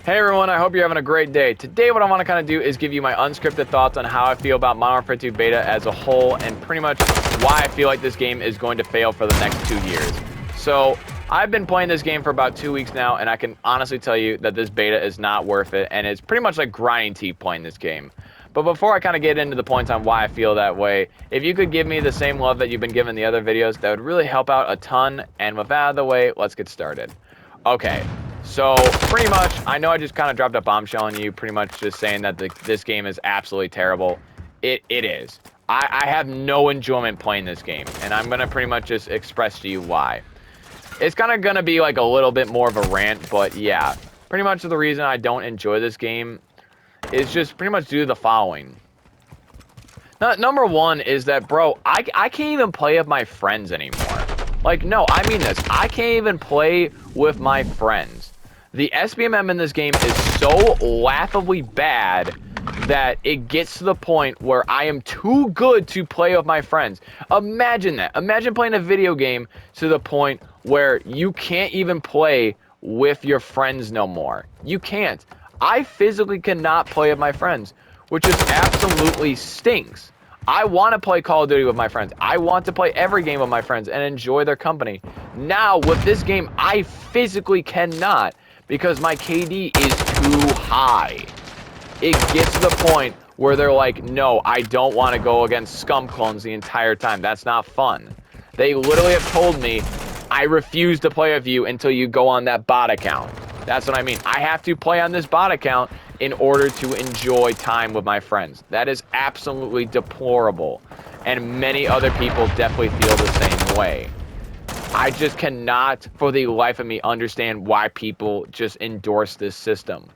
Hey everyone, I hope you're having a great day. Today what I want to kind of do is give you my unscripted thoughts on how I feel about Modern Warfare 2 beta as a whole and pretty much why I feel like this game is going to fail for the next 2 years. So I've been playing this game for about 2 weeks now, and I can honestly tell you that this beta is not worth it, and it's pretty much like grinding teeth playing this game. But before I kind of get into the points on why I feel that way, if you could give me the same love that you've been giving the other videos, that would really help out a ton. And with that out of the way, let's get started. Okay. So, pretty much, I know I just kind of dropped a bombshell on you, pretty much just saying that this game is absolutely terrible. It is. I have no enjoyment playing this game, and I'm going to pretty much just express to you why. It's kind of going to be like a little bit more of a rant, but yeah. Pretty much the reason I don't enjoy this game is just pretty much due to the following. Now, number one is that, bro, I can't even play with my friends anymore. Like, no, I mean this. I can't even play with my friends. The SBMM in this game is so laughably bad that it gets to the point where I am too good to play with my friends. Imagine that. Imagine playing a video game to the point where you can't even play with your friends no more. You can't. I physically cannot play with my friends, which just absolutely stinks. I want to play Call of Duty with my friends. I want to play every game with my friends and enjoy their company. Now, with this game, I physically cannot because my KD is too high. It gets to the point where they're like, no, I don't want to go against scum clones the entire time. That's not fun. They literally have told me, I refuse to play with you until you go on that bot account. That's what I mean. I have to play on this bot account in order to enjoy time with my friends. That is absolutely deplorable. And many other people definitely feel the same way. I just cannot, for the life of me, understand why people just endorse this system.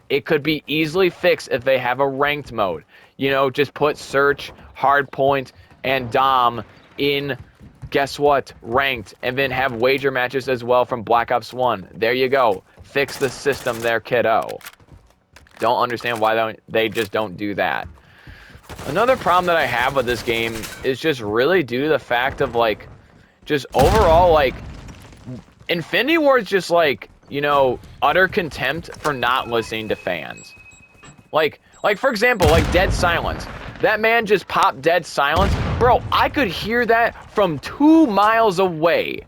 It could be easily fixed if they have a ranked mode. You know, just put search, hardpoint, and dom in, guess what, ranked, and then have wager matches as well from Black Ops 1. There you go. Fix the system there, kiddo. Don't understand why they just don't do that. Another problem that I have with this game is just really due to the fact of, like, just overall, like, Infinity Ward's just, like, you know, utter contempt for not listening to fans. Like, for example, like, Dead Silence. That man just popped Dead Silence. Bro, I could hear that from 2 miles away.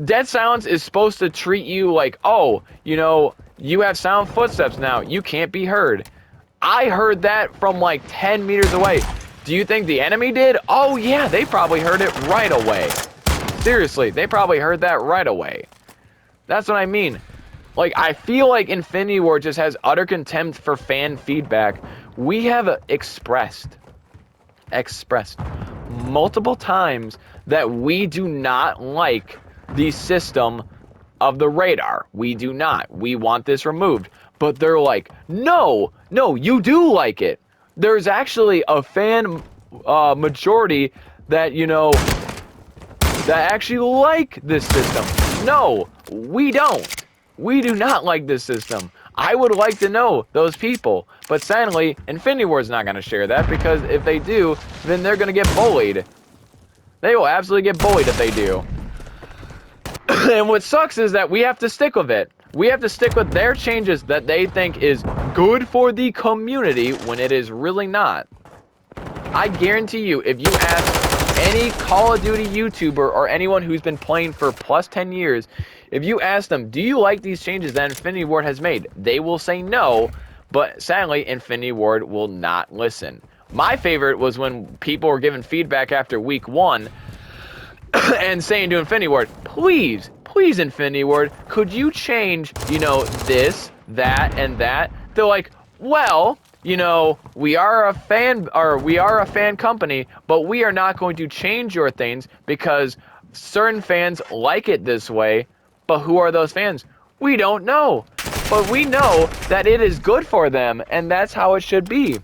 Dead Silence is supposed to treat you like, oh, you know, you have silent footsteps now. You can't be heard. I heard that from like 10 meters away. Do you think the enemy did? Oh yeah, they probably heard it right away. Seriously, they probably heard that right away. That's what I mean. Like, I feel like Infinity Ward just has utter contempt for fan feedback. We have expressed multiple times that we do not like the system of the radar. We do not. We want this removed. But they're like, no, you do like it. There's actually a fan majority that, you know, that actually like this system. No, we don't. We do not like this system. I would like to know those people. But sadly, Infinity Ward's not going to share that, because if they do, then they're going to get bullied. They will absolutely get bullied if they do. And what sucks is that we have to stick with it. We have to stick with their changes that they think is good for the community when it is really not. I guarantee you, if you ask any Call of Duty YouTuber or anyone who's been playing for plus 10 years, if you ask them, do you like these changes that Infinity Ward has made? They will say no, but sadly, Infinity Ward will not listen. My favorite was when people were giving feedback after week 1 and saying to Infinity Ward, please, Infinity Ward, could you change, you know, this, that, and that? They're like, well, you know, we are a fan company, but we are not going to change your things because certain fans like it this way. But who are those fans? We don't know. But we know that it is good for them, and that's how it should be.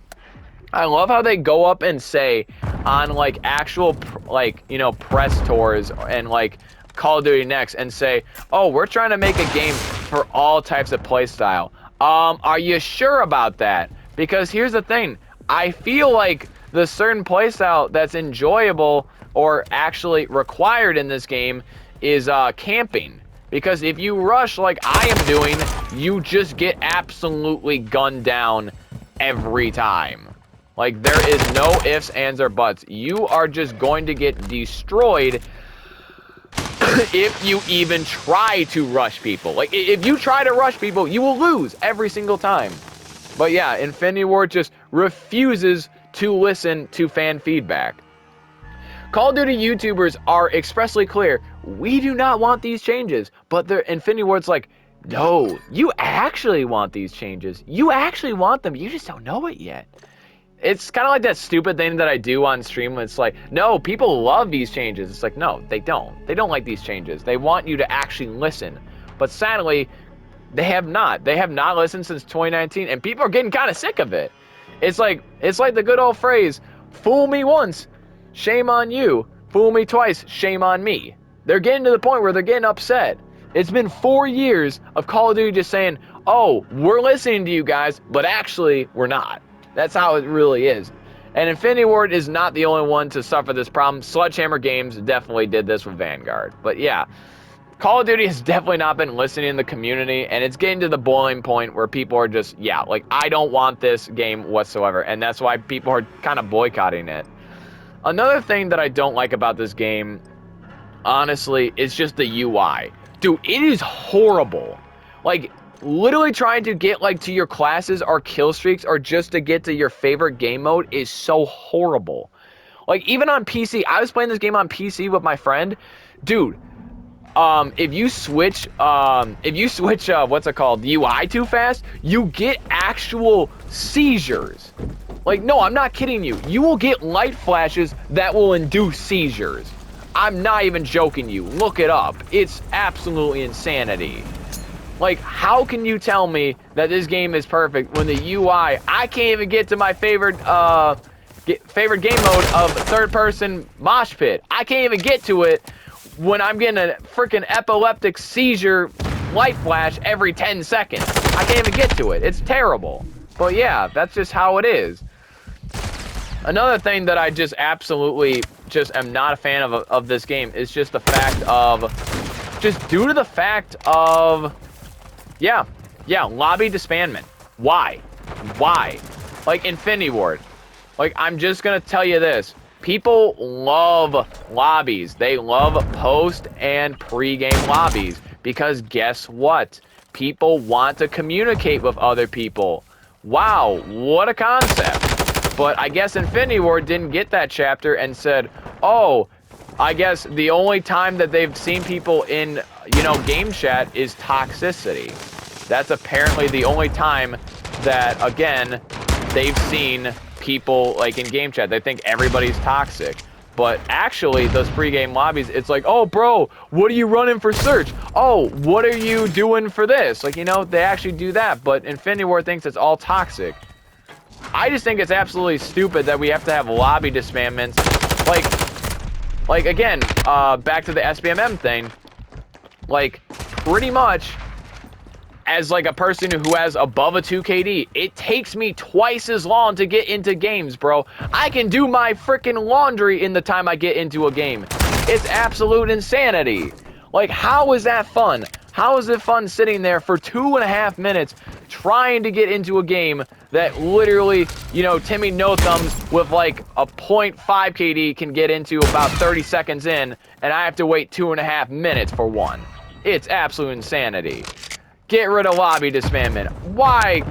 I love how they go up and say on, like, actual, like, you know, press tours and, like, Call of Duty Next and say, oh, we're trying to make a game for all types of playstyle. Are you sure about that? Because here's the thing. I feel like the certain playstyle that's enjoyable or actually required in this game is camping. Because if you rush like I am doing, you just get absolutely gunned down every time. Like, there is no ifs, ands, or buts. You are just going to get destroyed if you even try to rush people. Like, if you try to rush people, you will lose every single time. But yeah, Infinity Ward just refuses to listen to fan feedback. Call of Duty YouTubers are expressly clear. We do not want these changes. But the Infinity Ward's like, no, you actually want these changes. You actually want them. You just don't know it yet. It's kind of like that stupid thing that I do on stream when it's like, no, people love these changes. It's like, no, they don't. They don't like these changes. They want you to actually listen. But sadly, they have not. They have not listened since 2019, and people are getting kind of sick of it. It's like the good old phrase, fool me once, shame on you. Fool me twice, shame on me. They're getting to the point where they're getting upset. It's been 4 years of Call of Duty just saying, oh, we're listening to you guys, but actually, we're not. That's how it really is. And Infinity Ward is not the only one to suffer this problem. Sledgehammer Games definitely did this with Vanguard. But yeah, Call of Duty has definitely not been listening in the community, and it's getting to the boiling point where people are just, yeah, like, I don't want this game whatsoever. And that's why people are kind of boycotting it. Another thing that I don't like about this game, honestly, is just the UI. Dude, it is horrible. Like, literally trying to get, like, to your classes or kill streaks or just to get to your favorite game mode is so horrible. Like, even on PC, I was playing this game on PC with my friend. Dude, if you switch, what's it called, the UI too fast, you get actual seizures. Like, no, I'm not kidding you. You will get light flashes that will induce seizures. I'm not even joking you. Look it up. It's absolutely insanity. Like, how can you tell me that this game is perfect when the UI, I can't even get to my favorite game mode of third-person mosh pit. I can't even get to it when I'm getting a freaking epileptic seizure light flash every 10 seconds. I can't even get to it. It's terrible. But yeah, that's just how it is. Another thing that I just absolutely just am not a fan of this game is just the fact of, just due to the fact of, yeah, lobby disbandment. Why? Like, Infinity Ward. Like, I'm just gonna tell you this. People love lobbies. They love post and pre-game lobbies. Because guess what? People want to communicate with other people. Wow, what a concept. But I guess Infinity Ward didn't get that chapter and said, oh, I guess the only time that they've seen people in, game chat is toxicity. That's apparently the only time that, again, they've seen people, like, in game chat. They think everybody's toxic. But actually, those pre-game lobbies, it's like, oh, bro, what are you running for search? Oh, what are you doing for this? Like, they actually do that. But Infinity Ward thinks it's all toxic. I just think it's absolutely stupid that we have to have lobby disbandments. Like again, back to the SBMM thing. Like, pretty much, as like a person who has above a 2 KD, it takes me twice as long to get into games, bro. I can do my freaking laundry in the time I get into a game. It's absolute insanity. Like, how is that fun? How is it fun sitting there for 2.5 minutes trying to get into a game that literally, Timmy No Thumbs with like a 0.5 KD can get into about 30 seconds in, and I have to wait 2.5 minutes for one? It's absolute insanity. Get rid of lobby disbandment. Why,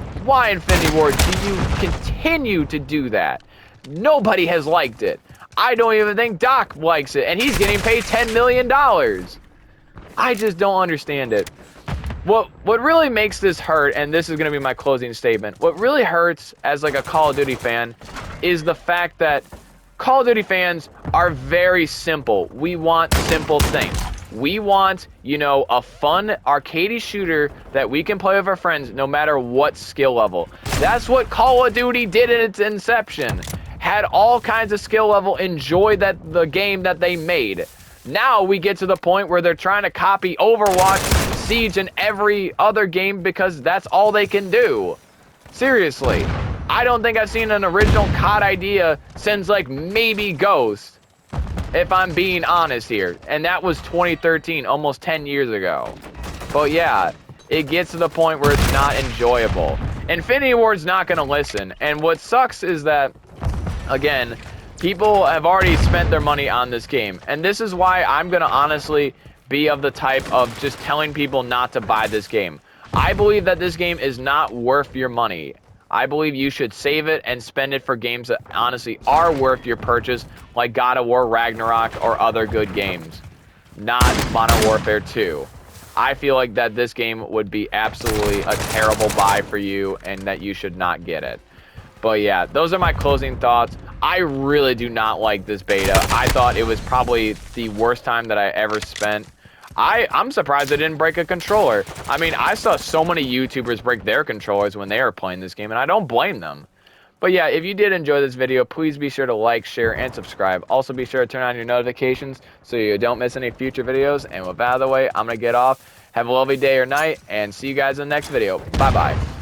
Infinity Ward, do you continue to do that? Nobody has liked it. I don't even think Doc likes it, and he's getting paid $10 million. I just don't understand it. What really makes this hurt, and this is going to be my closing statement, what really hurts as like a Call of Duty fan is the fact that Call of Duty fans are very simple. We want simple things. We want, a fun arcadey shooter that we can play with our friends no matter what skill level. That's what Call of Duty did in its inception. Had all kinds of skill level, enjoy the game that they made. Now we get to the point where they're trying to copy Overwatch, Siege, and every other game because that's all they can do. Seriously. I don't think I've seen an original COD idea since, like, maybe Ghost. if I'm being honest here. And that was 2013, almost 10 years ago. But yeah, it gets to the point where it's not enjoyable. Infinity Ward's not going to listen. And what sucks is that, again, people have already spent their money on this game. And this is why I'm going to honestly be of the type of just telling people not to buy this game. I believe that this game is not worth your money. I believe you should save it and spend it for games that honestly are worth your purchase, like God of War Ragnarok or other good games, not Modern Warfare 2. I feel like that this game would be absolutely a terrible buy for you and that you should not get it. But yeah, those are my closing thoughts. I really do not like this beta. I thought it was probably the worst time that I ever spent. I'm surprised I didn't break a controller. I mean, I saw so many YouTubers break their controllers when they were playing this game, and I don't blame them. But yeah, if you did enjoy this video, please be sure to like, share, and subscribe. Also, be sure to turn on your notifications so you don't miss any future videos. And with that out of the way, I'm going to get off. Have a lovely day or night, and see you guys in the next video. Bye-bye.